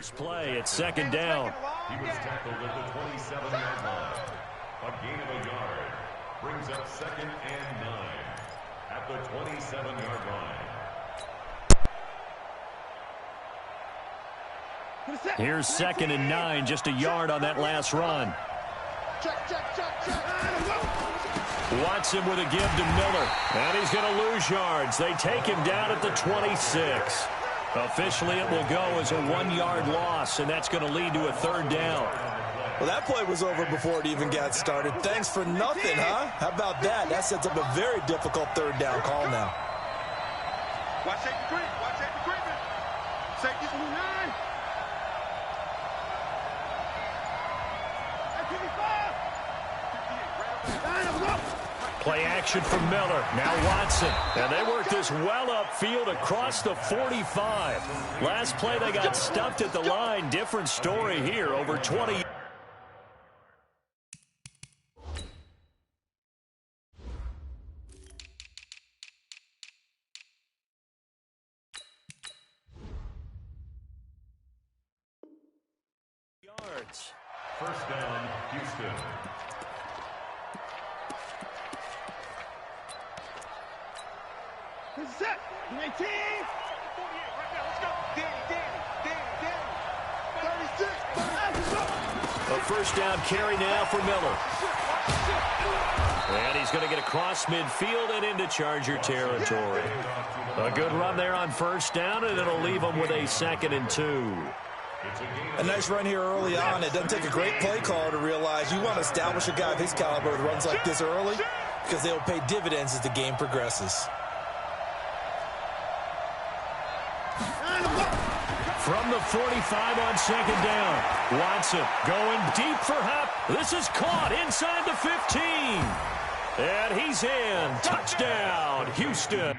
first play at second down. He was tackled at the 27-yard line. A gain of a yard brings up 2nd and 9 at the 27-yard line. Here's 2nd and 9, just a yard on that last run. Watson with a give to Miller, and he's going to lose yards. They take him down at the 26. Officially, it will go as a 1-yard loss, and that's going to lead to a 3rd down. Well, that play was over before it even got started. Thanks for nothing, huh? How about that? That sets up a very difficult 3rd down call now. Watch safety creep. Watch safety creeping. Safety's from 9. Play action from Miller. Now Watson. And they work this well upfield across the 45. Last play they got stuffed at the line. Different story here. Over 20. Yards. 1st down, Houston. This is it. 19. 48 right now. Let's go. Danny. 36. A 1st down carry now for Miller. And he's going to get across midfield and into Charger territory. A good run there on 1st down, and it'll leave him with a 2nd and 2. A nice run here early on. It doesn't take a great play caller to realize you want to establish a guy of his caliber with runs like this early because they will pay dividends as the game progresses. From the 45 on 2nd down. Watson going deep for Hupp. This is caught inside the 15. And he's in. Touchdown, Houston.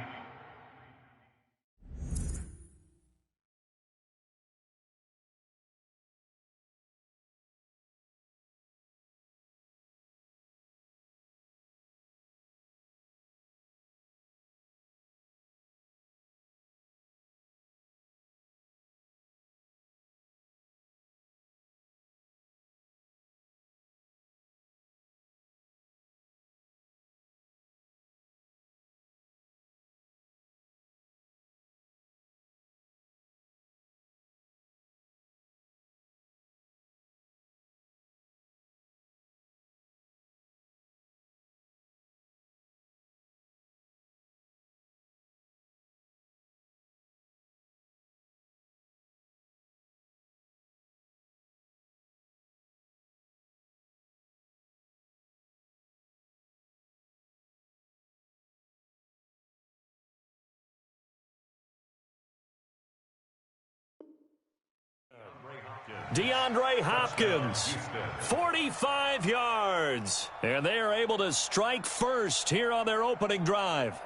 DeAndre Hopkins, 45 yards. And they are able to strike first here on their opening drive.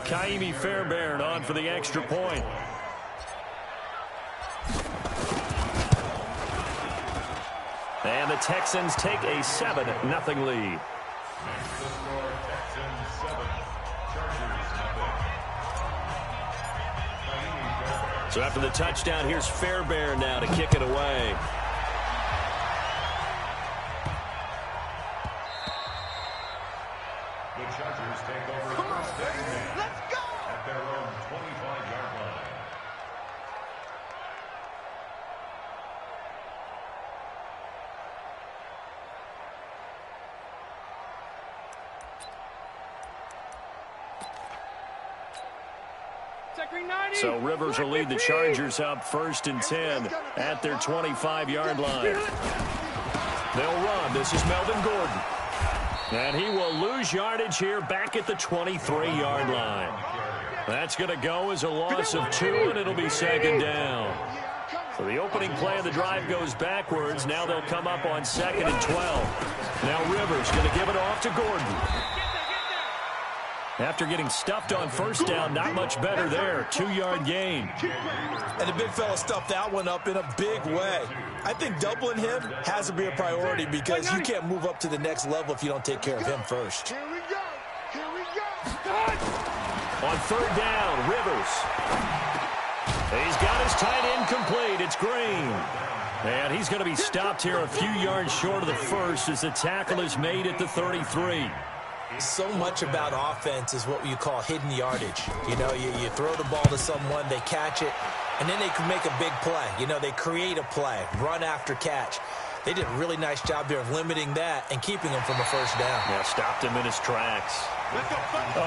Kaimi Fairbairn on for the extra point. And the Texans take a 7-0 lead. So after the touchdown, here's Fairbairn now to kick it away. The Chargers take over first down. Let's go. At their own 25-yard line. So Rivers will lead the Chargers up 1st and 10 at their 25-yard line. They'll run. This is Melvin Gordon. And he will lose yardage here back at the 23-yard line. That's going to go as a loss of 2, and it'll be 2nd down. So the opening play of the drive goes backwards. Now they'll come up on 2nd and 12. Now Rivers going to give it off to Gordon. After getting stuffed on 1st down, not much better there. 2-yard gain. And the big fella stuffed that one up in a big way. I think doubling him has to be a priority because you can't move up to the next level if you don't take care of him first. Here we go. Here we go. On 3rd down, Rivers. He's got his tight end complete. It's Green. And he's going to be stopped here a few yards short of the first as the tackle is made at the 33. So much about offense is what you call hidden yardage. You know, you throw the ball to someone, they catch it, and then they can make a big play. You know, they create a play, run after catch. They did a really nice job there of limiting that and keeping him from a first down. Yeah, stopped him in his tracks.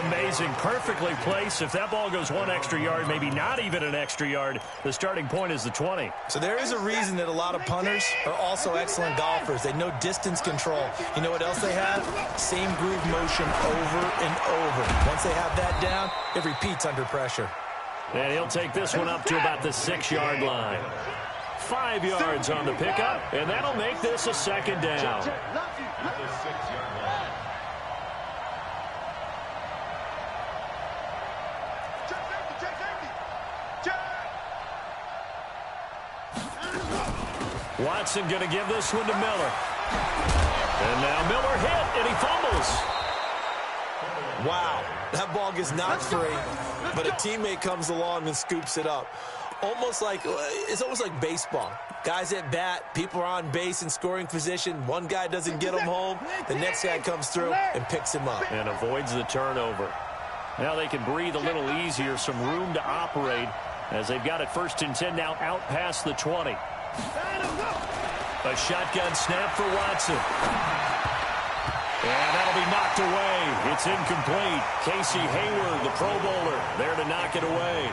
Amazing. Perfectly placed. If that ball goes one extra yard, maybe not even an extra yard, the starting point is the 20. So there is a reason that a lot of punters are also excellent golfers. They know distance control. You know what else they have? Same groove motion over and over. Once they have that down, it repeats under pressure. And he'll take this one up to about the 6-yard line. 5 yards on the pickup, and that'll make this a second down. Watson going to give this one to Miller. And now Miller hit, and he fumbles. Wow, that ball gets knocked free, but a teammate comes along and scoops it up. It's almost like baseball. Guys at bat, people are on base in scoring position. One guy doesn't get him home. The next guy comes through and picks him up. And avoids the turnover. Now they can breathe a little easier, some room to operate as they've got it 1st and 10 now out past the 20. A shotgun snap for Watson. And that'll be knocked away. It's incomplete. Casey Hayward, the Pro Bowler, there to knock it away.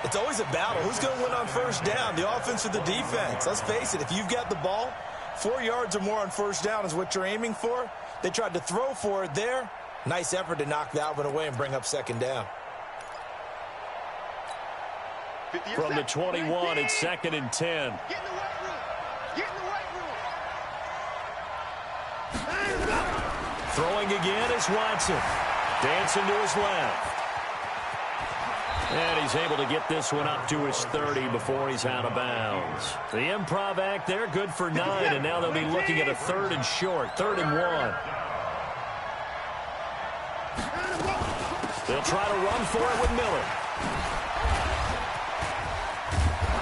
It's always a battle. Who's going to win on first down, the offense or the defense? Let's face it, if you've got the ball, 4 yards or more on first down is what you're aiming for. They tried to throw for it there. Nice effort to knock that one away and bring up second down. From the 21, it's 2nd and 10. Get in the weight room. Get in the weight room. Throwing again is Watson. Dancing to his left. And he's able to get this one up to his 30 before he's out of bounds. The improv act there, good for 9, and now they'll be looking at a 3rd and short, 3rd and 1. They'll try to run for it with Miller.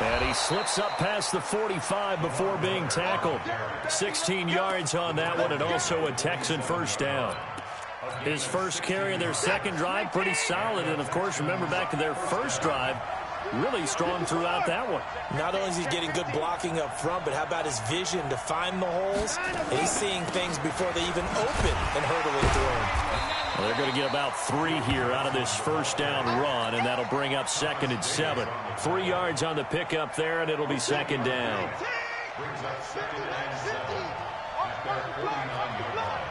And he slips up past the 45 before being tackled. 16 yards on that one, and also a Texan first down. His first carry in their second drive, pretty solid. And, of course, remember back to their first drive, really strong throughout that one. Not only is he getting good blocking up front, but how about his vision to find the holes? And he's seeing things before they even open and hurdling through them. Well, they're going to get about 3 here out of this first down run, and that'll bring up 2nd and 7. 3 yards on the pickup there, and it'll be second down. Brings up 2nd and 7 at their 49-yard line.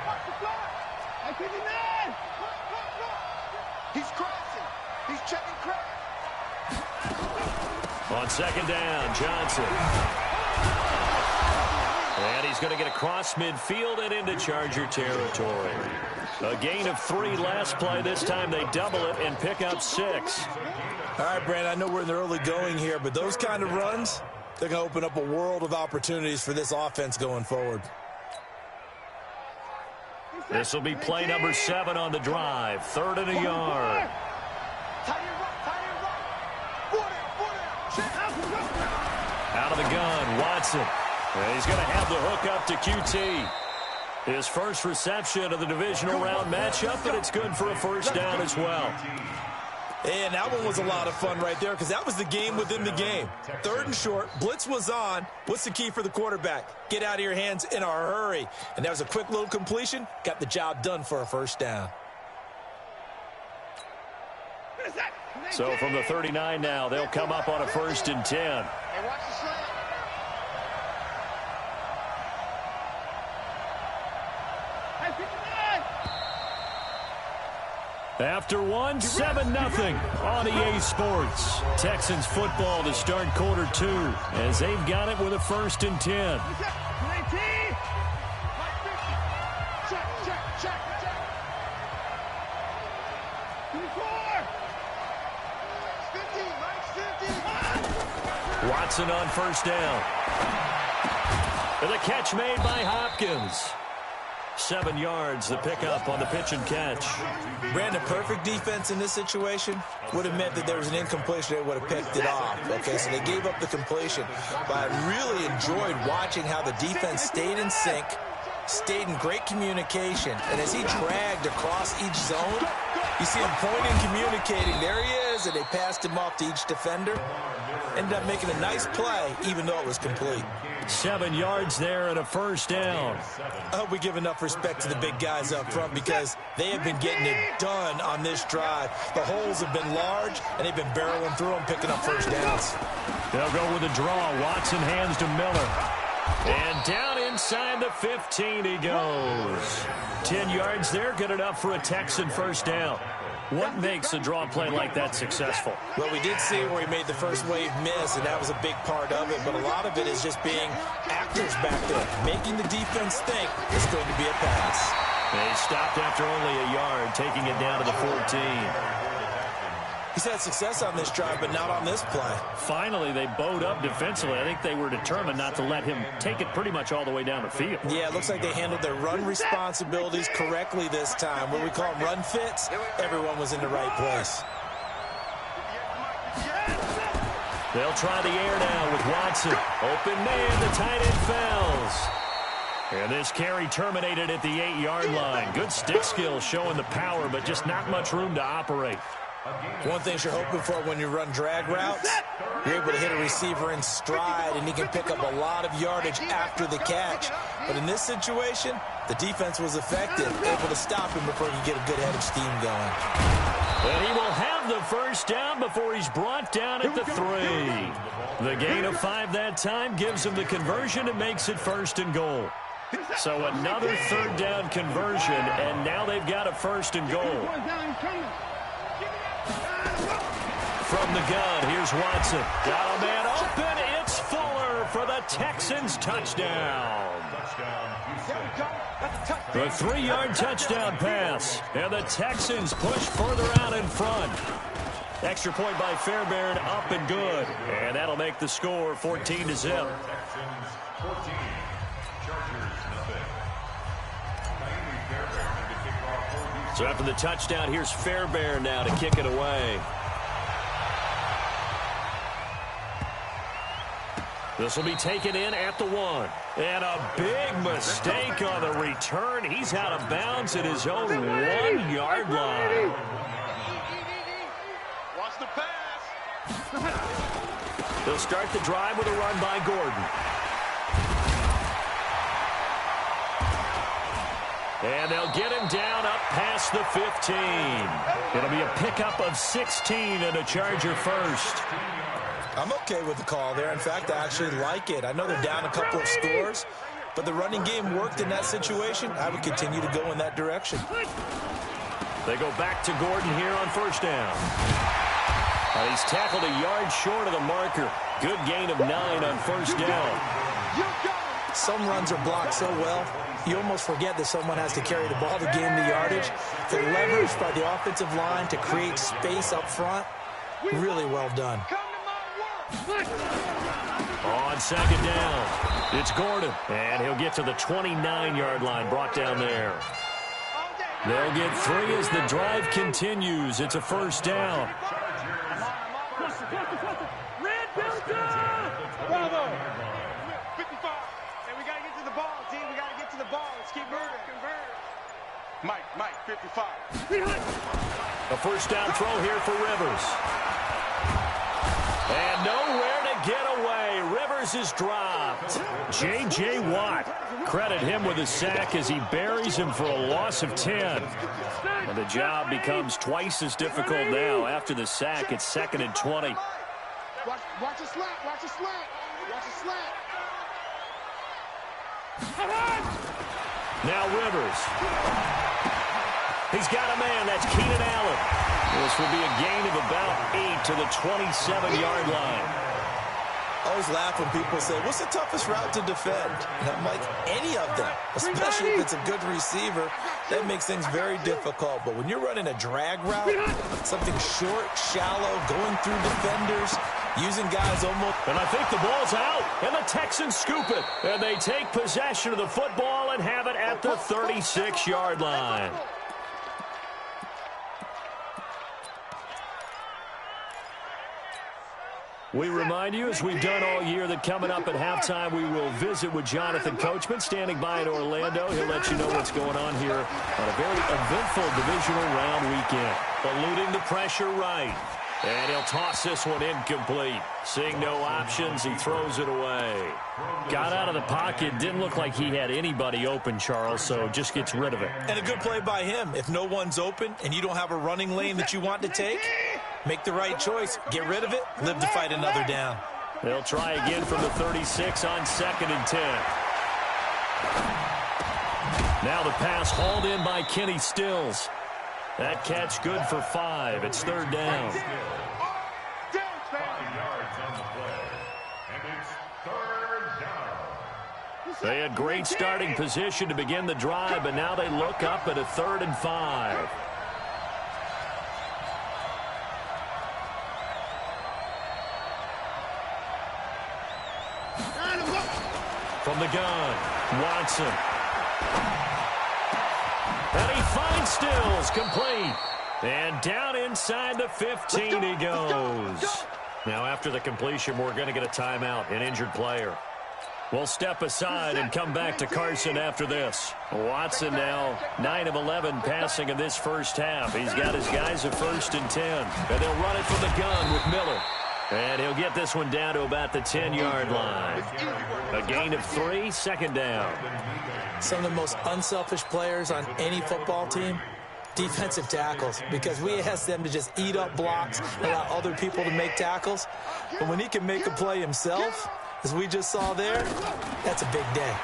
He's crossing. He's checking crack. On second down, Johnson. And he's going to get across midfield and into Charger territory. A gain of 3 last play. This time they double it and pick up 6. All right, Brandon, I know we're in the early going here, but those kind of runs, they're going to open up a world of opportunities for this offense going forward. This will be play number 7 on the drive. 3rd and a yard. Out of the gun, Watson. And he's going to have the hook up to QT. His first reception of the divisional round matchup, but it's good for a first down as well. And that one was a lot of fun right there because that was the game within the game. 3rd and short, blitz was on. What's the key for the quarterback? Get out of your hands in a hurry. And that was a quick little completion. Got the job done for a first down. So from the 39 now, they'll come up on a 1st and 10. Hey, watch the slant. After one, 7-0 on EA Sports. Texans football to start quarter 2 as they've got it with a 1st and 10. Watson on first down. And the catch made by Hopkins. 7 yards, the pickup on the pitch and catch. Brandon, perfect defense in this situation would have meant that there was an incompletion. They would have picked it off. Okay, so they gave up the completion. But I really enjoyed watching how the defense stayed in sync, stayed in great communication. And as he dragged across each zone, you see him pointing, communicating. There he is, and they passed him off to each defender. Ended up making a nice play, even though it was complete. 7 yards there and a first down. I hope we give enough respect to the big guys up front because they have been getting it done on this drive. The holes have been large, and they've been barreling through them, picking up first downs. They'll go with a draw. Watson hands to Miller. And down inside the 15 he goes. 10 yards there, good enough for a Texan first down. What makes a draw play like that successful? Well, we did see where he made the first wave miss, and that was a big part of it. But a lot of it is just being actors back there, making the defense think it's going to be a pass. They stopped after only a yard, taking it down to the 14. He's had success on this drive, but not on this play. Finally, they bowed up defensively. I think they were determined not to let him take it pretty much all the way down the field. Yeah, it looks like they handled their run responsibilities correctly this time. What we call them run fits, everyone was in the right place. They'll try the air now with Watson. Open man, the tight end falls. And this carry terminated at the 8-yard line. Good stick skill showing the power, but just not much room to operate. One thing you're hoping for when you run drag routes, you're able to hit a receiver in stride, and he can pick up a lot of yardage after the catch. But in this situation, the defense was effective, able to stop him before he get a good head of steam going. And he will have the first down before he's brought down at the 3. The gain of 5 that time gives him the conversion and makes it 1st and goal. So another 3rd down conversion, and now they've got a 1st and goal. From the gun, here's Watson. Got a man open. It's Fuller for the Texans touchdown. The 3-yard touchdown pass. And the Texans push further out in front. Extra point by Fairbairn, up and good. And that'll make the score 14-0. So after the touchdown, here's Fairbairn now to kick it away. This will be taken in at the 1. And a big mistake on the return. He's out of bounds at his own 1-yard line. Watch the pass. They'll start the drive with a run by Gordon. And they'll get him down up past the 15. It'll be a pickup of 16 and a Charger first. I'm okay with the call there. In fact, I actually like it. I know they're down a couple of scores, but the running game worked in that situation. I would continue to go in that direction. They go back to Gordon here on first down. And he's tackled a yard short of the marker. Good gain of 9 on first down. Some runs are blocked so well, you almost forget that someone has to carry the ball to gain the yardage. The leverage by the offensive line to create space up front, really well done. On second down, it's Gordon, and he'll get to the 29-yard line, brought down there. They'll get 3 as the drive continues. It's a first down. Bravo. 55. And we got to get to the ball, team. We got to get to the ball. Let's keep moving. Mike, 55. A first down throw here for Rivers. And nowhere to get away. Rivers is dropped. J.J. Watt. Credit him with a sack as he buries him for a loss of 10. And the job becomes twice as difficult now. After the sack, it's 2nd and 20. Watch a slant. Watch a slant. Watch a slant. Now Rivers. He's got a man. That's Keenan Allen. This will be a gain of about 8 to the 27-yard line. I always laugh when people say, what's the toughest route to defend? And I'm like, any of them, especially if it's a good receiver. That makes things very difficult. But when you're running a drag route, something short, shallow, going through defenders, using guys almost... And I think the ball's out, and the Texans scoop it. And they take possession of the football and have it at the 36-yard line. We remind you, as we've done all year, that coming up at halftime, we will visit with Jonathan Coachman, standing by in Orlando. He'll let you know what's going on here on a very eventful divisional round weekend. Eluding the pressure right. And he'll toss this one incomplete. Seeing no options, he throws it away. Got out of the pocket. Didn't look like he had anybody open, Charles, so just gets rid of it. And a good play by him. If no one's open and you don't have a running lane that you want to take, make the right choice. Get rid of it. Live to fight another down. They'll try again from the 36 on 2nd and 10. Now the pass hauled in by Kenny Stills. That catch good for 5. It's 3rd down. 5 yards on the play. And it's 3rd down. They had great starting position to begin the drive, but now they look up at a 3rd and 5. From the gun, Watson. And he finds Stills, complete. And down inside the 15 he goes. Now after the completion, we're going to get a timeout, an injured player. We'll step aside and come back to Carson after this. Watson now 9 of 11 passing in this first half. He's got his guys at 1st and 10. And they'll run it from the gun with Miller. And he'll get this one down to about the 10-yard line. A gain of 3, 2nd down. Some of the most unselfish players on any football team, defensive tackles, because we ask them to just eat up blocks, allow other people to make tackles. But when he can make a play himself, as we just saw there, that's a big day.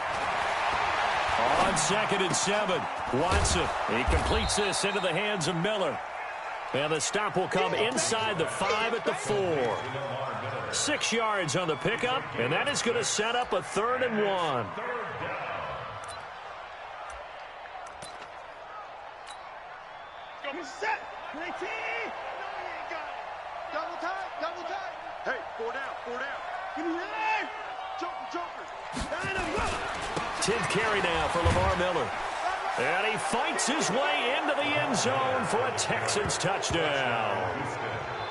On 2nd and 7, Watson. He completes this into the hands of Miller. And the stop will come inside the 5 at the 4. 6 yards on the pickup, and that is going to set up a 3rd and 1. Set. 19. Double tight. Hey, 4 down. Give me that. Joker. 10th carry now for Lamar Miller. And he fights his way into the end zone for a Texans touchdown.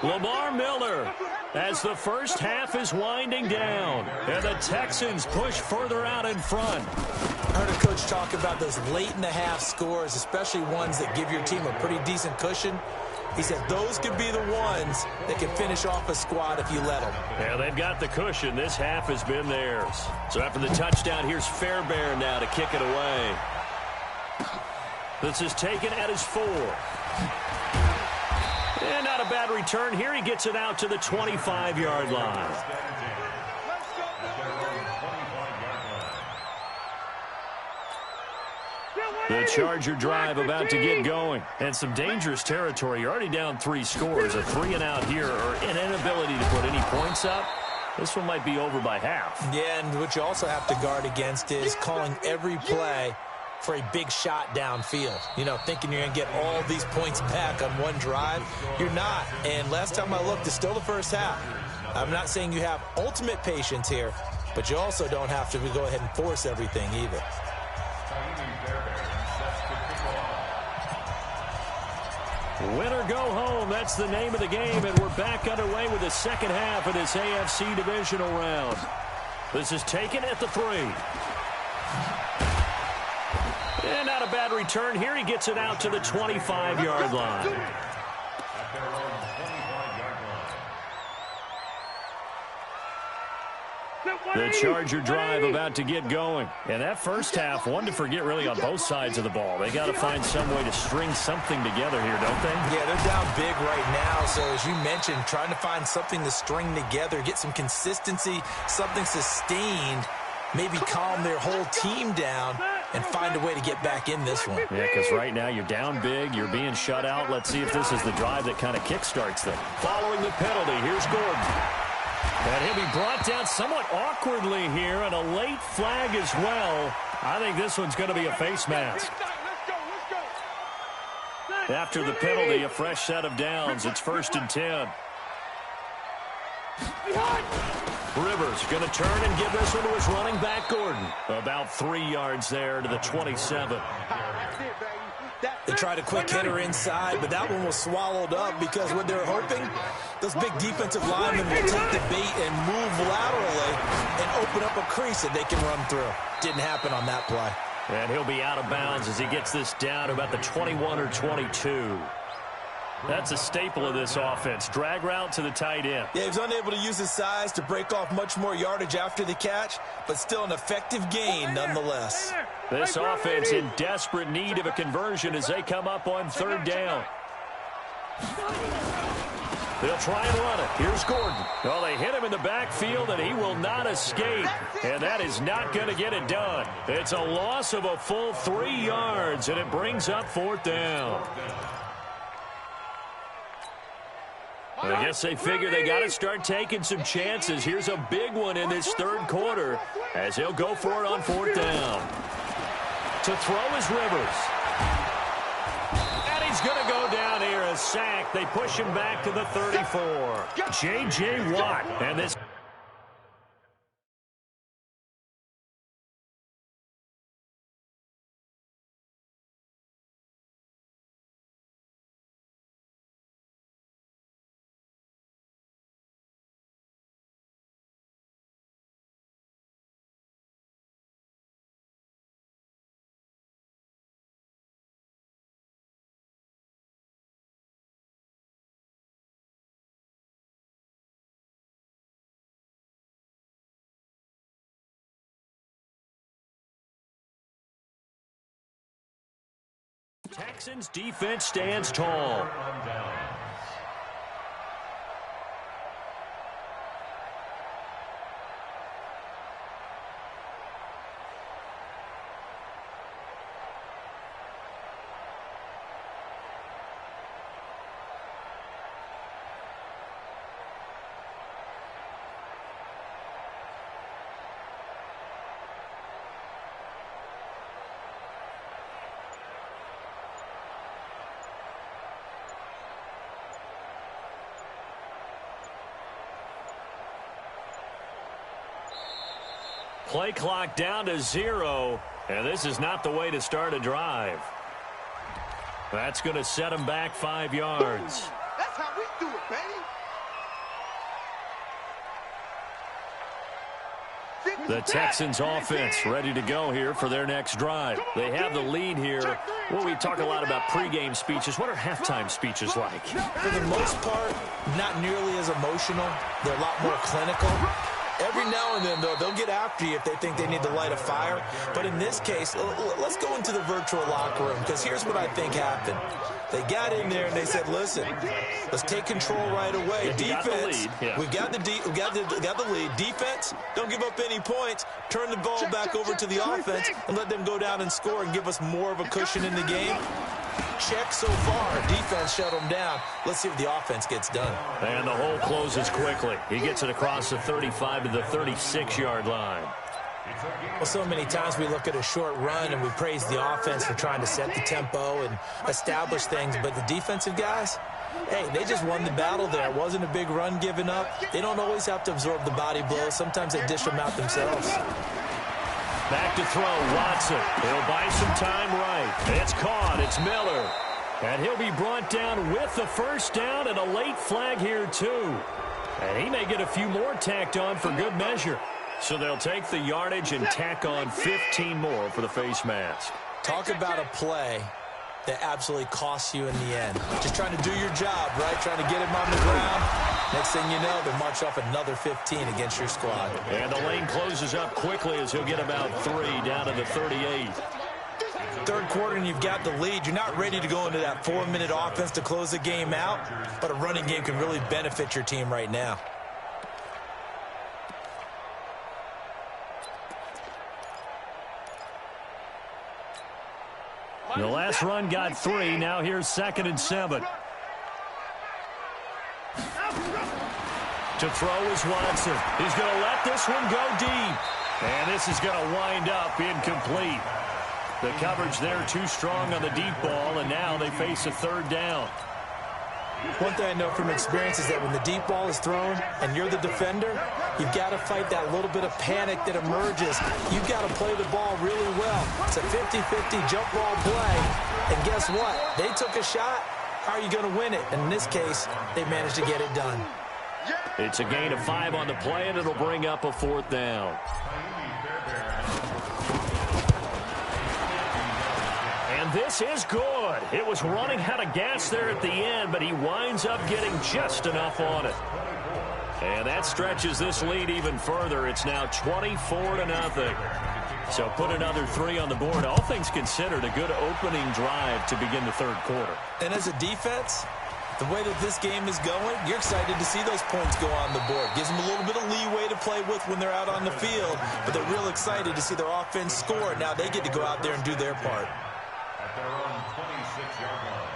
Lamar Miller, as the first half is winding down, and the Texans push further out in front. I heard a coach talk about those late-in-the-half scores, especially ones that give your team a pretty decent cushion. He said those could be the ones that can finish off a squad if you let them. Yeah, they've got the cushion. This half has been theirs. So after the touchdown, here's Fairbairn now to kick it away. This is taken at his 4. And not a bad return here. He gets it out to the 25-yard line. The Charger drive about to get going. And some dangerous territory. You're already down 3 scores. A 3-and-out here, or an inability to put any points up. This one might be over by half. Yeah, and what you also have to guard against is calling every play for a big shot downfield. You know, thinking you're going to get all these points back on one drive. You're not. And last time I looked, it's still the first half. I'm not saying you have ultimate patience here, but you also don't have to go ahead and force everything either. Win or go home, that's the name of the game, and we're back underway with the second half of this AFC divisional round. This is taken at the 3. And not a bad return here. He gets it out to the 25-yard line. The Charger drive about to get going. And that first half, one to forget really on both sides of the ball. They got to find some way to string something together here, don't they? Yeah, they're down big right now. So as you mentioned, trying to find something to string together, get some consistency, something sustained, maybe calm their whole team down and find a way to get back in this one. Yeah, because right now you're down big, you're being shut out. Let's see if this is the drive that kind of kickstarts them. Following the penalty, here's Gordon. And he'll be brought down somewhat awkwardly here, and a late flag as well. I think this one's going to be a face mask. After the penalty, a fresh set of downs. It's 1st and 10. Rivers going to turn and give this one to his running back, Gordon. About 3 yards there to the 27. They tried a quick hitter inside, but that one was swallowed up because what they're hoping, those big defensive linemen will take the bait and move laterally and open up a crease that they can run through. Didn't happen on that play. And he'll be out of bounds as he gets this down to about the 21 or 22. That's a staple of this offense. Drag route to the tight end. Yeah, he was unable to use his size to break off much more yardage after the catch, but still an effective gain nonetheless. This offense in desperate need of a conversion as they come up on 3rd down. They'll try and run it. Here's Gordon. Well, they hit him in the backfield, and he will not escape. And that is not going to get it done. It's a loss of a full 3 yards, and it brings up 4th down. I guess they figure they got to start taking some chances. Here's a big one in this 3rd quarter as he'll go for it on 4th down. To throw is Rivers. And he's going to go down here, a sack. They push him back to the 34. J.J. Watt. And this... Texans defense stands tall. Play clock down to 0, and this is not the way to start a drive. That's going to set him back 5 yards. That's how we do it, baby. The Texans offense ready to go here for their next drive. They have the lead here. Well, we talk a lot about pregame speeches. What are halftime speeches like? For the most part, not nearly as emotional. They're a lot more clinical. Every now and then, though, they'll get after you if they think they need to light a fire. But in this case, let's go into the virtual locker room, because here's what I think happened. They got in there and they said, listen, let's take control right away. Defense, we got the lead. Defense, don't give up any points. Turn the ball back over to the offense and let them go down and score and give us more of a cushion in the game. Check so far. Defense shut them down. Let's see if the offense gets done. And the hole closes quickly. He gets it across the 35 to the 36-yard line. Well, so many times we look at a short run and we praise the offense for trying to set the tempo and establish things, but the defensive guys, hey, they just won the battle there. It wasn't a big run given up. They don't always have to absorb the body blows. Sometimes they dish them out themselves. Back to throw, Watson. He'll buy some time right. It's caught. It's Miller. And he'll be brought down with the 1st down and a late flag here, too. And he may get a few more tacked on for good measure. So they'll take the yardage and tack on 15 more for the face mask. Talk about a play that absolutely costs you in the end. Just trying to do your job, right? Trying to get him on the ground. Next thing you know, they march off another 15 against your squad. And the lane closes up quickly as he'll get about 3 down to the 38. 3rd quarter and you've got the lead. You're not ready to go into that 4-minute offense to close the game out, but a running game can really benefit your team right now. The last run got 3. Now here's 2nd and 7. To throw is Watson. He's going to let this one go deep. And this is going to wind up incomplete. The coverage there too strong on the deep ball, and now they face a 3rd down. One thing I know from experience is that when the deep ball is thrown and you're the defender, You've got to fight that little bit of panic that emerges. You've got to play the ball really well. It's a 50-50 jump ball play. And guess what? They took a shot. How are you going to win it? And in this case, they managed to get it done. It's a gain of 5 on the play, and it'll bring up a 4th down. And this is good. It was running out of gas there at the end, but he winds up getting just enough on it. And that stretches this lead even further. It's now 24-0. So put another 3 on the board. All things considered, a good opening drive to begin the third quarter. And as a defense, the way that this game is going, you're excited to see those points go on the board. Gives them a little bit of leeway to play with when they're out on the field, but they're real excited to see their offense score. Now they get to go out there and do their part. At their own 26-yard line.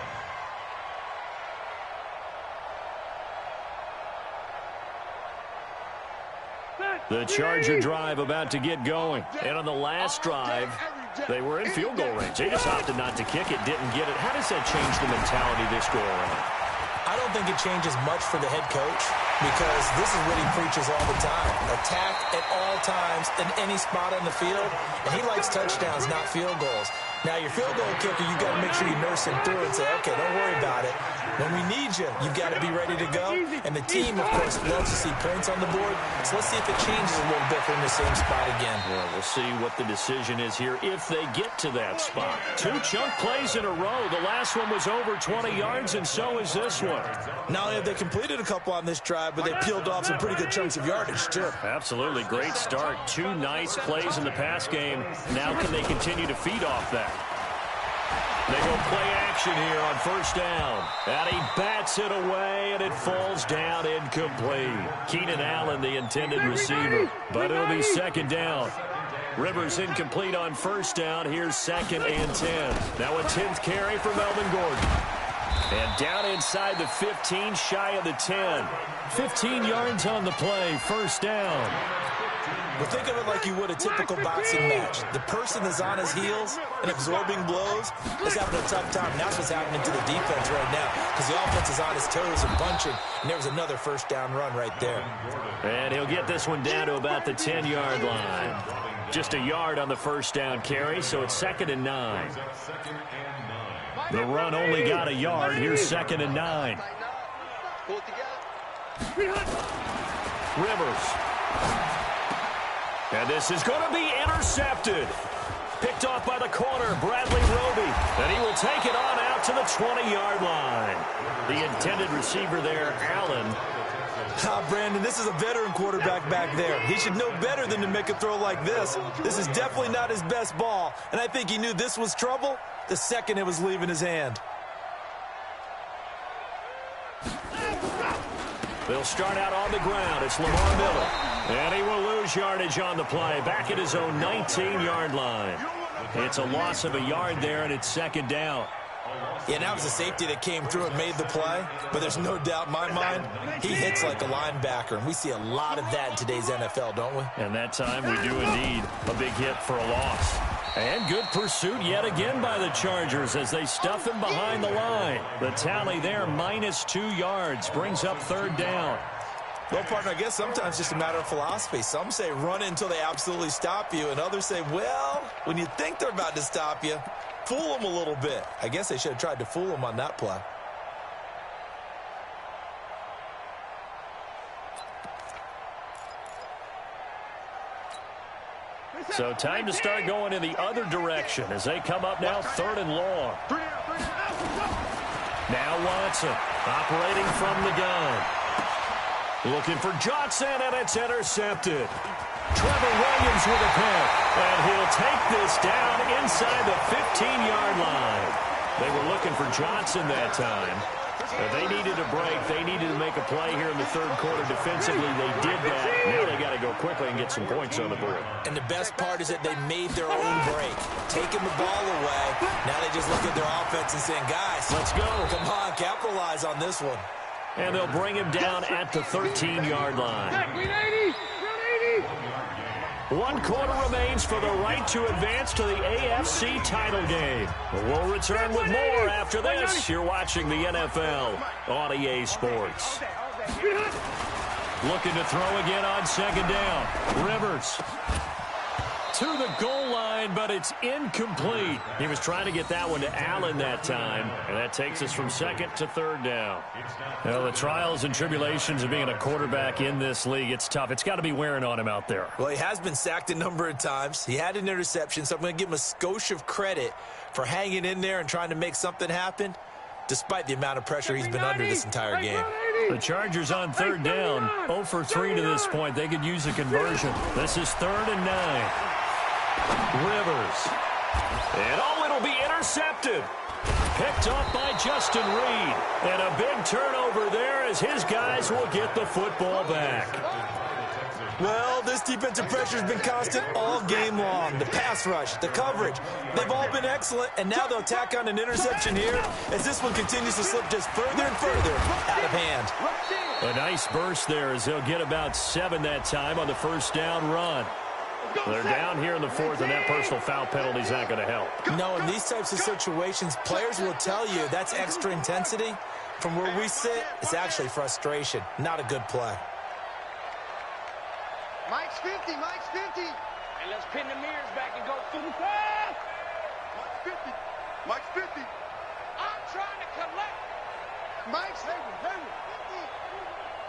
The Charger drive about to get going. And on the last drive, they were in field goal range. They just opted not to kick it, didn't get it. How does that change the mentality this go around? I don't think it changes much for the head coach because this is what he preaches all the time. Attack at all times in any spot on the field. And he likes touchdowns, not field goals. Now, your field goal kicker, you've got to make sure you nurse him through and say, okay, don't worry about it. When we need you, you've got to be ready to go. And the team, of course, loves to see points on the board. So let's see if it changes a little bit from the same spot again. Well, we'll see what the decision is here if they get to that spot. 2 chunk plays in a row. The last one was over 20 yards, and so is this one. Not only have they completed a couple on this drive, but they peeled off some pretty good chunks of yardage, too. Absolutely. Great start. 2 nice plays in the pass game. Now can they continue to feed off that? They go play action here on first down. And he bats it away, and it falls down incomplete. Keenan Allen, the intended receiver. But it'll be 2nd down. Rivers incomplete on first down. Here's 2nd and 10. Now a 10th carry for Melvin Gordon. And down inside the 15, shy of the 10. 15 yards on the play, first down. Well, think of it like you would a typical boxing match. The person that's on his heels and absorbing blows is having a tough time. That's what's happening to the defense right now because the offense is on his toes and punching, and there was another first down run right there. And he'll get this one down to about the 10-yard line. Just a yard on the first down carry, so it's 2nd and 9. The run only got a yard. Here's 2nd and 9. Rivers. And this is going to be intercepted. Picked off by the corner, Bradley Roby. And he will take it on out to the 20-yard line. The intended receiver there, Allen. Brandon, this is a veteran quarterback back there. He should know better than to make a throw like this. This is definitely not his best ball. And I think he knew this was trouble the second it was leaving his hand. They'll start out on the ground. It's Lamar Miller. And he will lose yardage on the play. Back at his own 19-yard line. It's a loss of a yard there, and it's 2nd down. Yeah, that was a safety that came through and made the play. But there's no doubt in my mind, he hits like a linebacker. And we see a lot of that in today's NFL, don't we? And that time we do indeed. A big hit for a loss. And good pursuit yet again by the Chargers as they stuff him behind the line. The tally there, -2 yards, brings up 3rd down. Well, partner, I guess sometimes it's just a matter of philosophy. Some say run until they absolutely stop you, and others say, well, when you think they're about to stop you, fool them a little bit. I guess they should have tried to fool them on that play. So time to start going in the other direction as they come up now 3rd and long. Now Watson operating from the gun. Looking for Johnson, and it's intercepted. Trevor Williams with a pick, and he'll take this down inside the 15-yard line. They were looking for Johnson that time. But they needed a break. They needed to make a play here in the 3rd quarter defensively. They did that. Now they got to go quickly and get some points on the board. And the best part is that they made their own break, taking the ball away. Now they just look at their offense and saying, guys, let's go. Come on, capitalize on this one. And they'll bring him down at the 13-yard line. 1 quarter remains for the right to advance to the AFC title game. We'll return with more after this. You're watching the NFL on EA Sports. Looking to throw again on second down. Rivers to the goal line, but it's incomplete. He was trying to get that one to Allen that time, and that takes us from second to third down. Well, the trials and tribulations of being a quarterback in this league, it's tough. It's got to be wearing on him out there. Well, he has been sacked a number of times. He had an interception, so I'm going to give him a skosh of credit for hanging in there and trying to make something happen, despite the amount of pressure he's been under this entire game. The Chargers on third down, 0 for 3 to this point. They could use a conversion. This is 3rd and 9. Rivers. And it'll be intercepted. Picked off by Justin Reed. And a big turnover there as his guys will get the football back. Well, this defensive pressure has been constant all game long. The pass rush, the coverage, they've all been excellent, and now they'll tack on an interception here as this one continues to slip just further and further out of hand. A nice burst there as they'll get about 7 that time on the first down run. They're down here in the 4th, and that personal foul penalty is not going to help. No, in these types of situations, players will tell you that's extra intensity. From where we sit, it's actually frustration, not a good play. Mike's 50, Mike's 50. And let's pin the mirrors back and go through. Mike's 50, Mike's 50. I'm trying to collect. Mike's 50.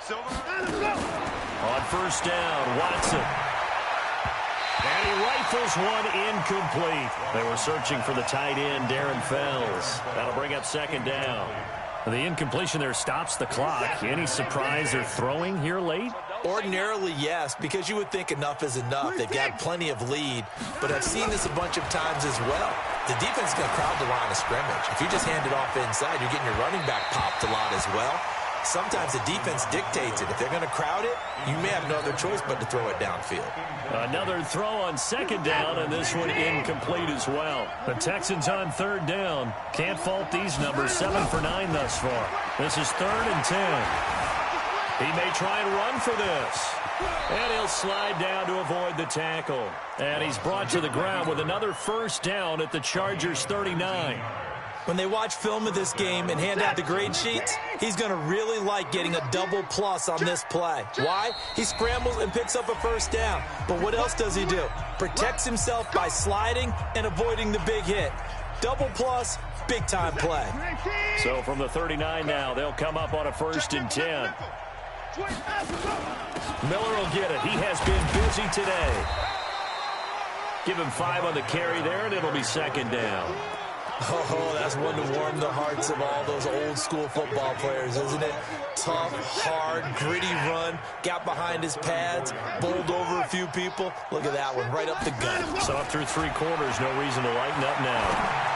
Silver. On first down, Watson. And he rifles one incomplete. They were searching for the tight end, Darren Fells. That'll bring up second down. The incompletion there stops the clock. Any surprise they're throwing here late? Ordinarily, yes, because you would think enough is enough. They've got plenty of lead, but I've seen this a bunch of times as well. The defense is going to crowd the line of scrimmage. If you just hand it off inside, you're getting your running back popped a lot as well. Sometimes the defense dictates it. If they're going to crowd it, you may have no other choice but to throw it downfield. Another throw on second down, and this one incomplete as well. The Texans on third down. Can't fault these numbers. 7 for 9 thus far. This is 3rd and 10. He may try and run for this. And he'll slide down to avoid the tackle. And he's brought to the ground with another first down at the Chargers' 39. When they watch film of this game and hand out the grade sheets, he's going to really like getting a double plus on this play. Why? He scrambles and picks up a first down. But what else does he do? Protects himself by sliding and avoiding the big hit. Double plus, big-time play. So from the 39 now, they'll come up on a 1st and 10. Miller will get it. He has been busy today. Give him 5 on the carry there, and it'll be second down. Oh, that's one to warm the hearts of all those old-school football players, isn't it? Tough, hard, gritty run, got behind his pads, bowled over a few people. Look at that one, right up the gut. So up through 3 quarters, no reason to lighten up now.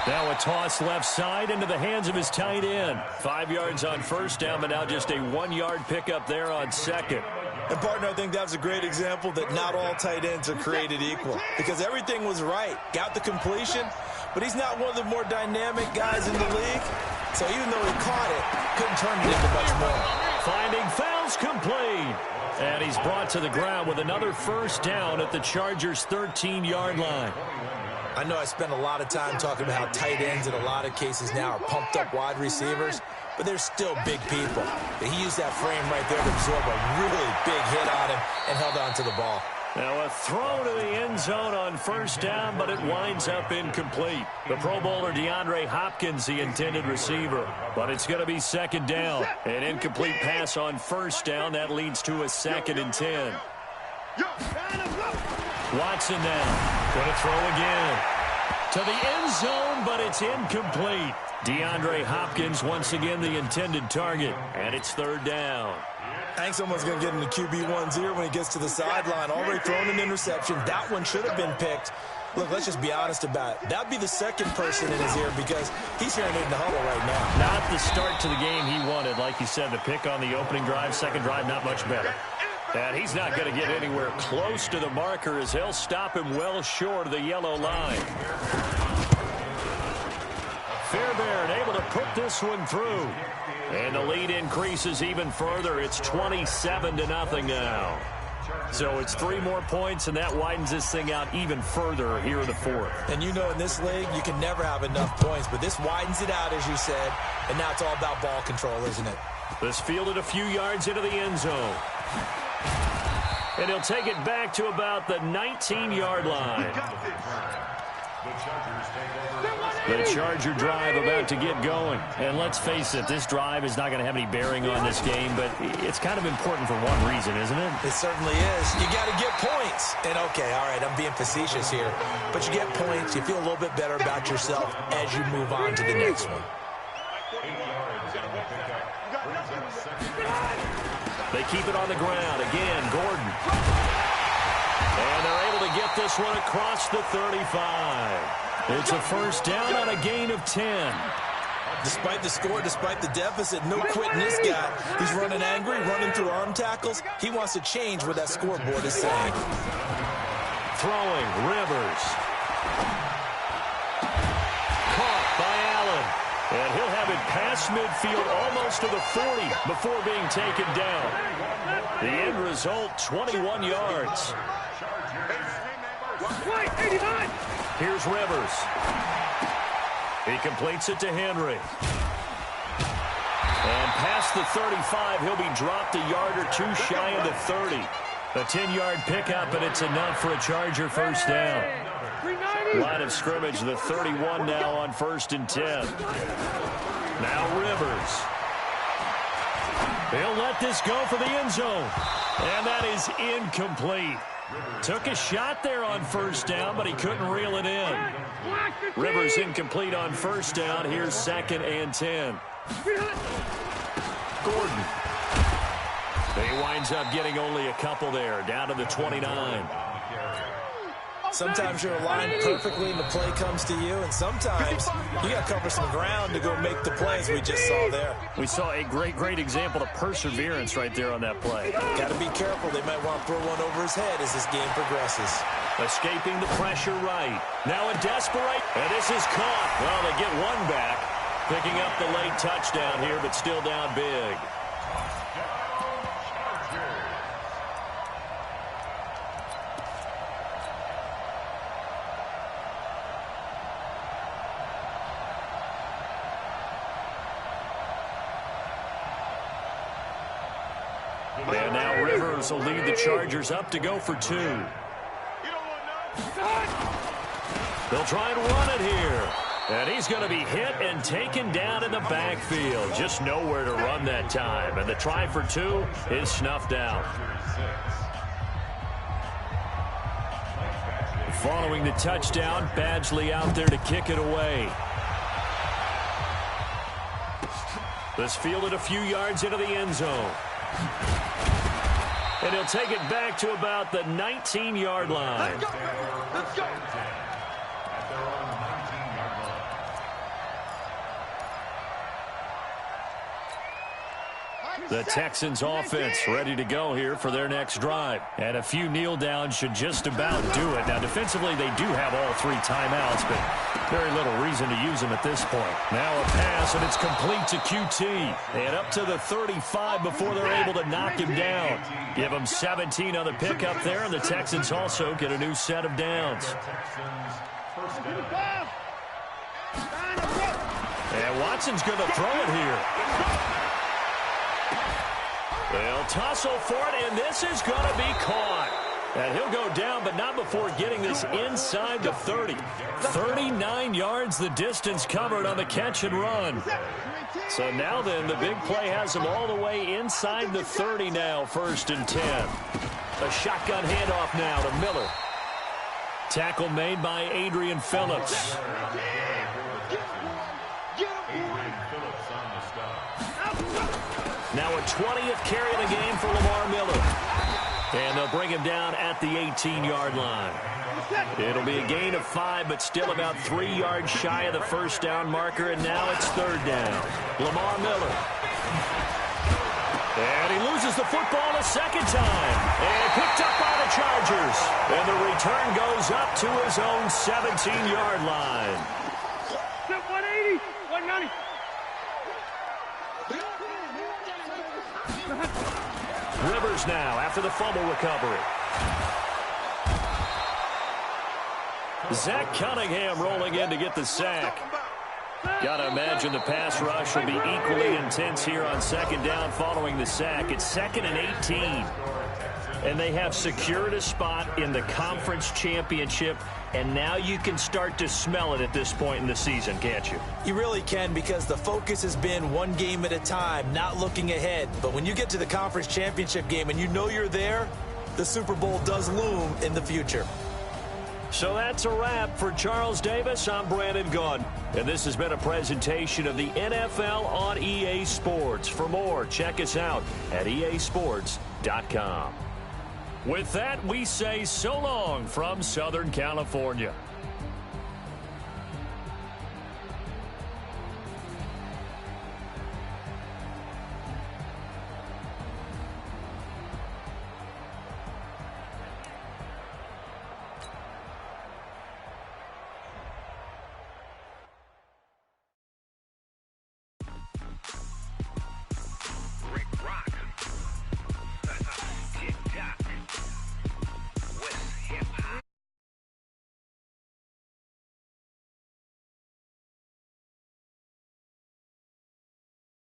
Now a toss left side into the hands of his tight end. 5 yards on first down, but now just a 1-yard pickup there on second. And, partner, I think that was a great example that not all tight ends are created equal because everything was right. Got the completion, but he's not one of the more dynamic guys in the league. So even though he caught it, couldn't turn it into much more. Finding Fells complete. And he's brought to the ground with another first down at the Chargers' 13-yard line. I know I spent a lot of time talking about how tight ends in a lot of cases now are pumped up wide receivers, but they're still big people. But he used that frame right there to absorb a really big hit on him and held on to the ball. Now a throw to the end zone on first down, but it winds up incomplete. The Pro Bowler DeAndre Hopkins, the intended receiver. But it's going to be second down. An incomplete pass on first down. That leads to a 2nd and 10. Watson now. Going to throw again. To the end zone, but it's incomplete. DeAndre Hopkins once again the intended target. And it's 3rd down. I think someone's going to get in the QB1's ear when he gets to the sideline. Already thrown an interception. That one should have been picked. Look, let's just be honest about it. That'd be the second person in his ear because he's hearing it in the huddle right now. Not the start to the game he wanted. Like you said, the pick on the opening drive, second drive, not much better. And he's not going to get anywhere close to the marker as he'll stop him well short of the yellow line. Fairbairn able to put this one through. And the lead increases even further. It's 27-0 now. So it's 3 more points, and that widens this thing out even further here in the 4th. And you know in this league, you can never have enough points, but this widens it out, as you said. And now it's all about ball control, isn't it? This fielded a few yards into the end zone. And he'll take it back to about the 19-yard line. The Charger drive about to get going. And let's face it, this drive is not going to have any bearing on this game, but it's kind of important for one reason, isn't it? It certainly is. You got to get points. And, okay, all right, I'm being facetious here. But you get points, you feel a little bit better about yourself as you move on to the next one. They keep it on the ground. Again, Gordon. And they're able to get this one across the 35. It's a first down on a gain of 10. Despite the score, despite the deficit, no quitting this guy. He's running angry, running through arm tackles. He wants to change what that scoreboard is saying. Throwing, Rivers. Caught by Allen. And he'll have it past midfield almost to the 40 before being taken down. The end result, 21 yards. Here's Rivers. He completes it to Henry. And past the 35, he'll be dropped a yard or two shy of the 30. A 10-yard pickup, and it's enough for a Charger first down. Line of scrimmage, the 31 now on 1st and 10. Now Rivers. He'll let this go for the end zone. And that is incomplete. Took a shot there on first down, but he couldn't reel it in. Rivers incomplete on first down. Here's 2nd and 10. Gordon. He winds up getting only a couple there, down to the 29. Sometimes you're aligned perfectly and the play comes to you, and sometimes you got to cover some ground to go make the plays we just saw there. We saw a great example of perseverance right there on that play. Got to be careful. They might want to throw one over his head as this game progresses. Escaping the pressure right. Now a desperate, and this is caught. Well, they get one back, picking up the late touchdown here, but still down big. And now Rivers will lead the Chargers up to go for 2. They'll try and run it here. And he's going to be hit and taken down in the backfield. Just nowhere to run that time. And the try for 2 is snuffed out. Following the touchdown, Badgley out there to kick it away. This fielded a few yards into the end zone. And he'll take it back to about the 19-yard line. Let's go. Let's go. The Texans offense ready to go here for their next drive. And a few kneel downs should just about do it. Now, defensively, they do have all 3 timeouts, but very little reason to use them at this point. Now a pass, and it's complete to QT. And up to the 35 before they're able to knock him down. Give him 17 on the pickup there, and the Texans also get a new set of downs. And Watson's going to throw it here. They'll tussle for it, and this is going to be caught. And he'll go down, but not before getting this inside the 30. 39 yards the distance covered on the catch and run. So now then, the big play has him all the way inside the 30 now, 1st and 10. A shotgun handoff now to Miller. Tackle made by Adrian Phillips. Now a 20th carry of the game for Lamar Miller. And they'll bring him down at the 18-yard line. It'll be a gain of 5, but still about 3 yards shy of the first down marker, and now it's 3rd down. Lamar Miller. And he loses the football a second time. And picked up by the Chargers. And the return goes up to his own 17-yard line. 180, 190. Rivers now after the fumble recovery. Zach Cunningham rolling in to get the sack. Got to imagine the pass rush will be equally intense here on second down following the sack. It's 2nd and 18. And they have secured a spot in the conference championship, and now you can start to smell it at this point in the season, can't you? You really can, because the focus has been one game at a time, not looking ahead. But when you get to the conference championship game and you know you're there, the Super Bowl does loom in the future. So that's a wrap for Charles Davis. I'm Brandon Gunn, and this has been a presentation of the NFL on EA Sports. For more, check us out at easports.com. With that, we say so long from Southern California.